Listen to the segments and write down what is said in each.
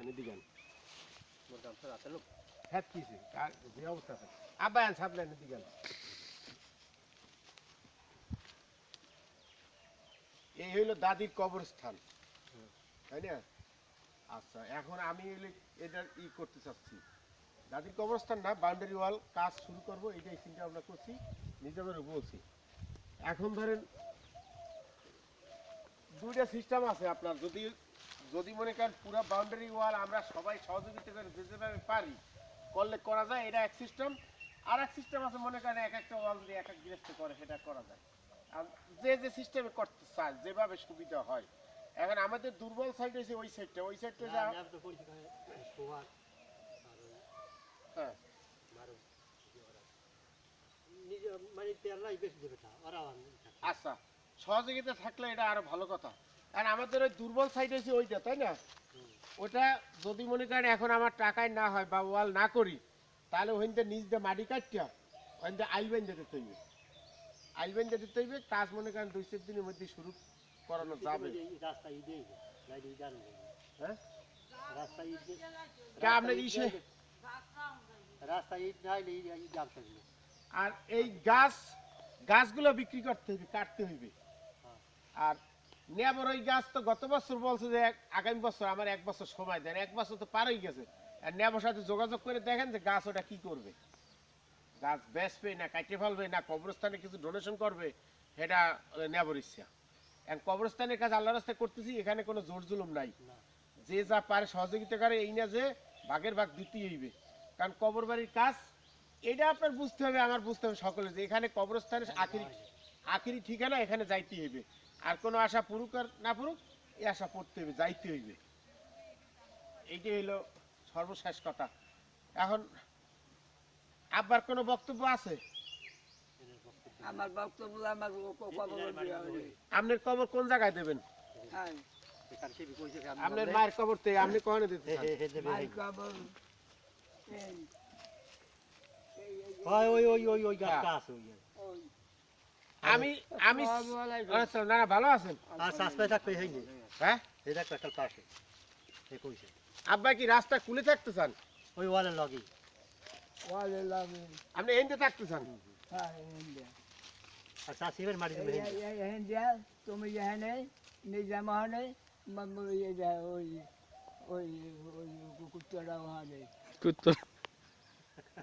সাপলাইন দিগান মোর গাম তো রাতে লোক হ্যাঁ কিছে আর যে অবস্থা আছে আবায়ান সাপলাইন দিগান এই হইলো দাদির কবরস্থান তাই না আচ্ছা এখন আমি এটা করতে চাচ্ছি দাদির কবরস্থান না বাউন্ডারি ওয়াল কাজ শুরু করবো এটাই চিন্তা ভাবনা করছি নিজেদের বলছি এখন ধরেন দুইটা সিস্টেম আছে আপনার যদি যদি মনে করেন পুরো বাউন্ডারি ওয়াল আমরা সবাই সহযোগিতা করে যেভাবে পারি করলে করা যায় এটা এক সিস্টেম আর এক সিস্টেম আছে মনে করেন এক একটা ওয়াল যদি এক এক গৃহস্থ করে সেটা করা যায় আর যে যে সিস্টেমে করতে চায় যেভাবে সুবিধা হয় এখন আমাদের দুর্বল সাইড হয়েছে ওই সাইডটা যা হ্যাঁ আচ্ছা সহযোগিতা থাকলে এটা আরো ভালো কথা কারণ আমাদের ওই দুর্বল সাইড হয়েছে ওইটা তাই না ওটা যদি মনে করেন এখন আমার টাকায় না হয় বা ওয়াল না করি তাহলে ওইখানটা নিচ দিয়ে মাটি কাটিয়া ওইখানটা আইলবেন দিতে হইবে আইলবেন দিতে হইবে কাজ মনে করেন 2-4 দিনের মধ্যে শুরু করানো যাবে হ্যাঁ আপনার ইসে আর এই গাছগুলো বিক্রি করতে হইবে কাটতে হইবে আর নেবার ওই গাছ তো গত বছর বলছে যে আগামী বছর আমার 1 বছর সময় দেন 1 বছর তো পার হয়ে গেছে আর নেবার সাথে যোগাযোগ করে দেখেন যে গাছ ওটা কি করবে গাছ বেচবে না কাটে ফেলবে না কবরস্থানে কিছু ডোনেশন করবে সেটা নেবার ইচ্ছা এখন কবরস্থানের কাজ আল্লাহর রাস্তায় করতেছি এখানে কোনো জোর জুলুম নাই যে যা পারে সহযোগিতা করে এই না যে ভাগের ভাগ দিতেই হইবে কারণ কবর বাড়ির কাজ এটা আপনার বুঝতে হবে আমার বুঝতে হবে সকলে যে এখানে কবরস্থানের আখিরি ঠিকানা এখানে যাইতে হইবে আর কোনো আশা পুরুক আর না পুরুক এই আশা পড়তে হইবে যাইতে হইবে এইটাই হইলো সর্বশেষ কথা এখন আব্বার কোনো বক্তব্য আছে আমার বক্তব্য আমার আপনার কবর কোন জায়গায় দেবেন আপনার মায়ের কবর থেকে আপনি কখনো দিতে আমি আমি না না ভালো আছেন হ্যাঁ আব্বা কি রাস্তা খুলে থাকতে চান ওই ওয়ালের লগে আপনি এনতে থাকতে চান আর চাষিবের মাটি তুমি যেখানে নিজামহানে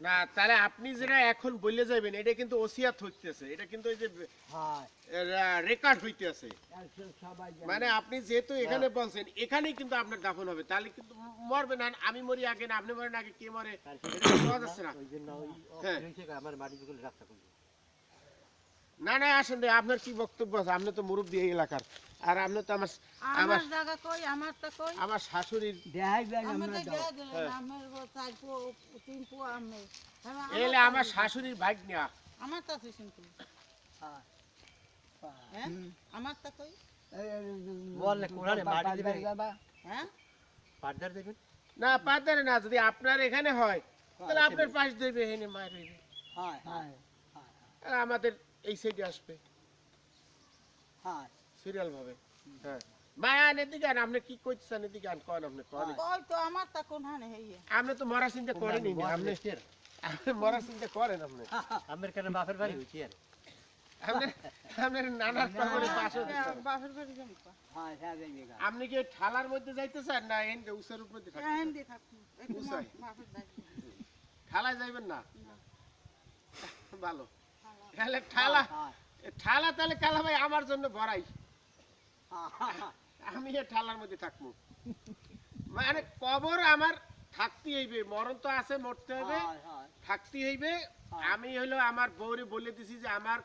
না তাহলে আপনি যেটা এখন বলে যাবেন এটা কিন্তু ওসিয়াত হইতেছে এটা কিন্তু ওই যে রেকর্ড হইতেছে মানে আপনি যেহেতু এখানে বলছেন এখানেই কিন্তু আপনার দাফন হবে তাহলে কিন্তু মরবে না আমি মরি আগে না আপনি মরেন আগে কে মরে এটা পাওয়া যাচ্ছে না আমার মাটিগুলো রাস্তা করবে না না আসেন আপনার কি বক্তব্য আছে আপনি তো মুরব্বী এই এলাকার আর আপনি তো আমার জায়গা কই আমারটা কই আমার শাশুড়ির দেখাইবেন আমাদের দেয়া দিলেন আমার চার পো তিন পো আমি এলে আমার শাশুড়ির ভাগ্না আমার তা শুনতে হ্যাঁ আমারটা কই বললে কোরালে মাটি দিবেন হ্যাঁ পাড়দার দেবেন না পাদারে না যদি আপনার এখানে হয় তাহলে আপনার পাশ দেবে এনে মায়ের হইবে হ্যাঁ হ্যাঁ আর আমাদের এই সাইডে আসবে হ্যাঁ সিরিয়াল ভাবে হ্যাঁ মায়া এদিকে আন আপনি কি কইতেছেন এদিকে আন কোন আপনি কোন কই তো আমারটা কোন হানে হইয়ে আপনি তো মরা চিন্তা করেনই না আপনি মরা চিন্তা করেন আপনি আমের কানে বাপের বাড়ি হইছি আর আপনার নানার কবরে পাশে বাপের বাড়ি যাই তো হ্যাঁ হ্যাঁ জায়গা আপনি কি ঠালার মধ্যে যাইতেছেন না এন্ডে উসের উপরে থাকতেছেন হ্যাঁ দি থাকুন একটু বাপের বাড়ি ঠালায় যাইবেন না ভালো তাহলে ঠালা তাহলে কালা ভাই আমার জন্য ভরাই আমি এই ঠালার মধ্যে থাকবো মানে কবর আমার থাকতে হইবে মরণ তো আছে মরতে হবে থাকতে হইবে আমি হলো আমার বউরে বলে দিছি যে আমার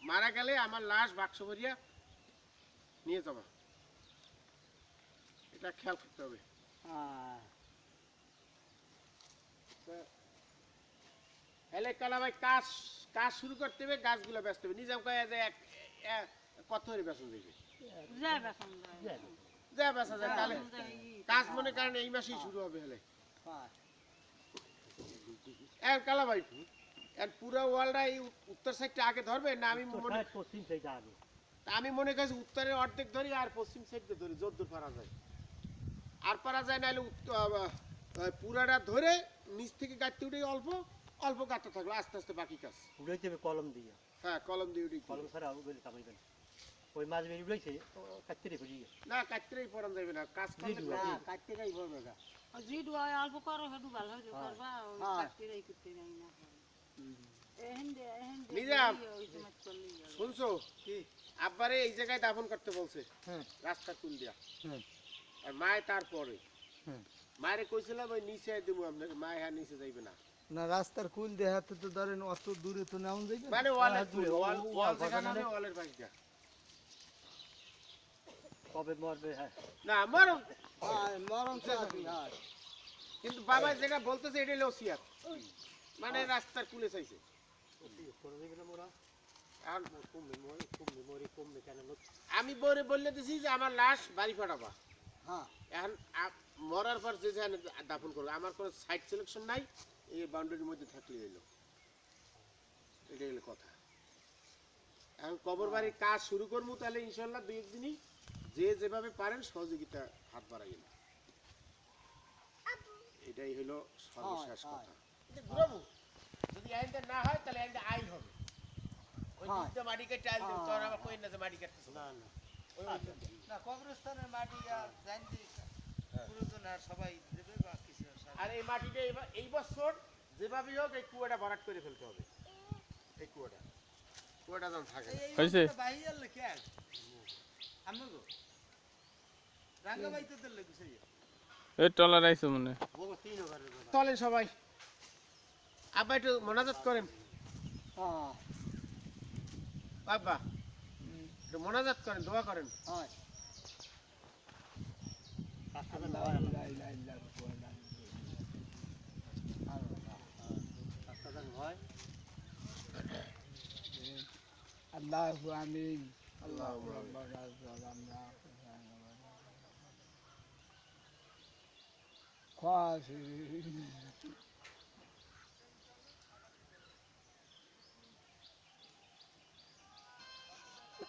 মারা গেলে আমার লাশ বাক্স ভরিয়া নিয়ে যাবা এটা খেয়াল করতে হবে এলে কালা ভাই কাজ শুরু করতে হবে গাছগুলো ব্যস্ত হবে নিজাম কয়ে যে কত করে বেতন দেবে যায় বেতন যা বেচা যায় তাহলে কাজ মনে করেন এই মাসেই শুরু হবে হলে কালা ভাই পুরো ওয়ালটা এই উত্তর সাইডটা আগে ধরবে না পশ্চিম সাইডে আগে আমি মনে করছি উত্তরের অর্ধেক ধরি আর পশ্চিম সাইডে ধরি যদ্দূর পারা যায় আর পারা যায় না পুরাটা ধরে নিচ থেকে গাঁততে উঠে অল্প অল্প গাঁততে থাকলো আস্তে আস্তে বাকি কাজ। উড়াইতে হবে কলম দিয়ে, হ্যাঁ কলম দিয়ে উঠে কলম ছাড়া ওগুলো কামাইবেন। ওই মাছ বেরিয়ে উড়াইছে কাটতে রে ফেরিয়ে না কাটতেই পরান যাবে না কাজ করলে জি, না কাটতে গাই পড়বে গা জিডু অল্প করো হেডু ভালো হয়ে করবা ওই হ্যাঁ। কাটতে রাই করতে নাই না এহেন নিজাম। ওই তোমার চললি শুনছো কি আব্বারে এই জায়গায় দাফন করতে বলছে হ্যাঁ রাস্তার কুল দিয়া হ্যাঁ আর মায় তারপরে হ্যাঁ মায়ের কইছিলাম ওই নিচে দেবো আপনাকে মায় হ্যাঁ নিচে যাইবে না না রাস্তার কুল দেখাতে তো ধরেন অত দূরে তো নেওয়া যাইবে না। মানে ওয়ালের হ্যাঁ, দূরে, ওয়াল ও- ওয়াল ও- যেখানে ওখানে- হবে ওয়ালের পাশটা কবে মরবে? হ্যাঁ না মারো হ্যাঁ মরম তো আছে হ্যাঁ কিন্তু বাবা যেটা বলতেছে এটা হলো ওসিয়াত মানে রাস্তার কুলে চাইছে করে দেবে না মোরা আর কমবে কেন লোক আমি বলে বললে দিছি যে আমার লাশ বাড়ি পাঠাবা হ্যাঁ এখন মরার পর যে যেখানে দাফন করবে আমার কোনো সাইট সিলেকশন নাই এই বাউন্ডারির মধ্যে থাকলে এলো এটাই হলো কথা। এখন কবর বাড়ির কাজ শুরু করবো তাহলে ইনশাল্লাহ দুই একদিনই যে যেভাবে পারেন সহযোগিতা হাত বাড়াইন, এটাই হলো সর্বশেষ হয়, কথা। ঘুরাবো যদি আইনটা না হয় তাহলে আইনটা আইন হবে ওই হয়। দিকটা মাটি কেটে আইন দেবো তোর আবার কই না যে মাটি কাটতেছে না না ওই ওইখানটা। না কবরস্থানের মাটি আর জানতে পুরোজন আর সবাই দেবে বা কিছু আর এই মাটিটা এই বছর যেভাবেই হোক এই কুয়াটা ভরাট করে ফেলতে হবে, এই কুয়াটা যেন থাকে না। হয়েছে? বাইয়ার লেখে আর আমি গো রাঙ্গাবাই তো দিলে গুছাই এই টলার আইছে মনে হয়। ও তিন ওভারের কথা চলেন সবাই আব্বা একটু মোনাজাত করেন, হ্যাঁ আব্বা একটু মোনাজাত করেন, দোয়া করেন। হয় কাজটা আল্লাহ হয় ইলাহা ইল্লাল্লাহ কাজটা হয় আল্লাহু আমিন আল্লাহুম্মা আমিন। রব্বানা যালামনা খাসিরিন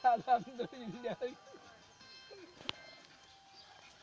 আলহামদুলিল্লাহ